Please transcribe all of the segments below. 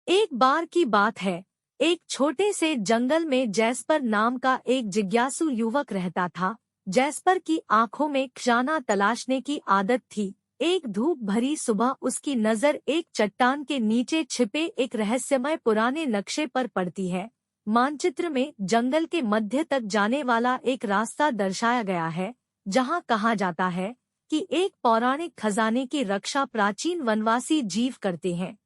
एक बार की बात है, एक छोटे से जंगल में जैस्पर नाम का एक जिज्ञासु युवक रहता था। जैस्पर की आंखों में खजाना तलाशने की आदत थी। एक धूप भरी सुबह उसकी नजर एक चट्टान के नीचे छिपे एक रहस्यमय पुराने नक्शे पर पड़ती है। मानचित्र में जंगल के मध्य तक जाने वाला एक रास्ता दर्शाया गया है, जहां कहा जाता है कि एक पौराणिक खजाने की रक्षा प्राचीन वनवासी जीव करते हैं।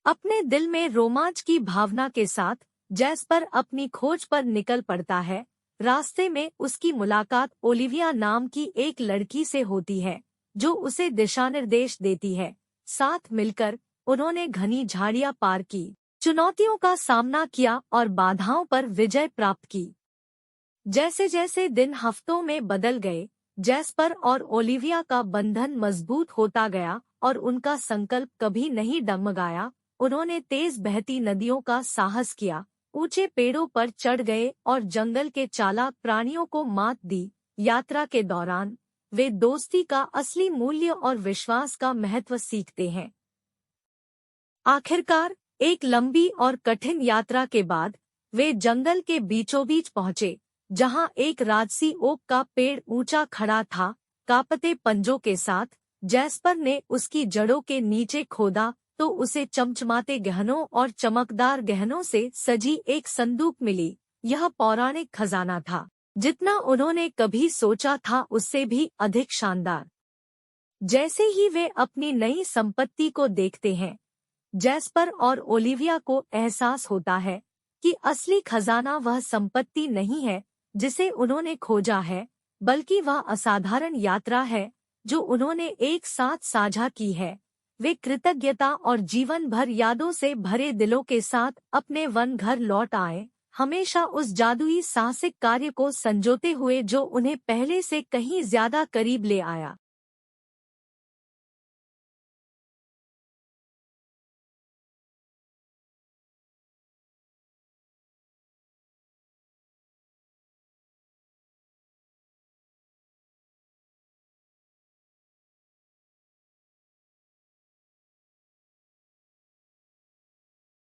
अपने दिल में रोमांच की भावना के साथ जैस्पर अपनी खोज पर निकल पड़ता है। रास्ते में उसकी मुलाकात ओलिविया नाम की एक लड़की से होती है, जो उसे दिशानिर्देश देती है। साथ मिलकर उन्होंने घनी झाड़ियां पार की, चुनौतियों का सामना किया और बाधाओं पर विजय प्राप्त की। जैसे जैसे दिन हफ्तों में बदल गए, जैस्पर और ओलिविया का बंधन मजबूत होता गया और उनका संकल्प कभी नहीं डगमगाया। उन्होंने तेज बहती नदियों का साहस किया, ऊंचे पेड़ों पर चढ़ गए और जंगल के चालाक प्राणियों को मात दी। यात्रा के दौरान वे दोस्ती का असली मूल्य और विश्वास का महत्व सीखते हैं। आखिरकार एक लंबी और कठिन यात्रा के बाद वे जंगल के बीचों बीच पहुंचे, जहां एक राजसी ओक का पेड़ ऊंचा खड़ा था। कांपते पंजों के साथ जैस्पर ने उसकी जड़ों के नीचे खोदा तो उसे चमचमाते गहनों और चमकदार गहनों से सजी एक संदूक मिली। यह पौराणिक खजाना था, जितना उन्होंने कभी सोचा था उससे भी अधिक शानदार। जैसे ही वे अपनी नई संपत्ति को देखते हैं, जैस्पर और ओलिविया को एहसास होता है कि असली खजाना वह संपत्ति नहीं है जिसे उन्होंने खोजा है, बल्कि वह असाधारण यात्रा है जो उन्होंने एक साथ साझा की है। वे कृतज्ञता और जीवन भर यादों से भरे दिलों के साथ अपने वन घर लौट आए, हमेशा उस जादुई साहसिक कार्य को संजोते हुए जो उन्हें पहले से कहीं ज्यादा करीब ले आया।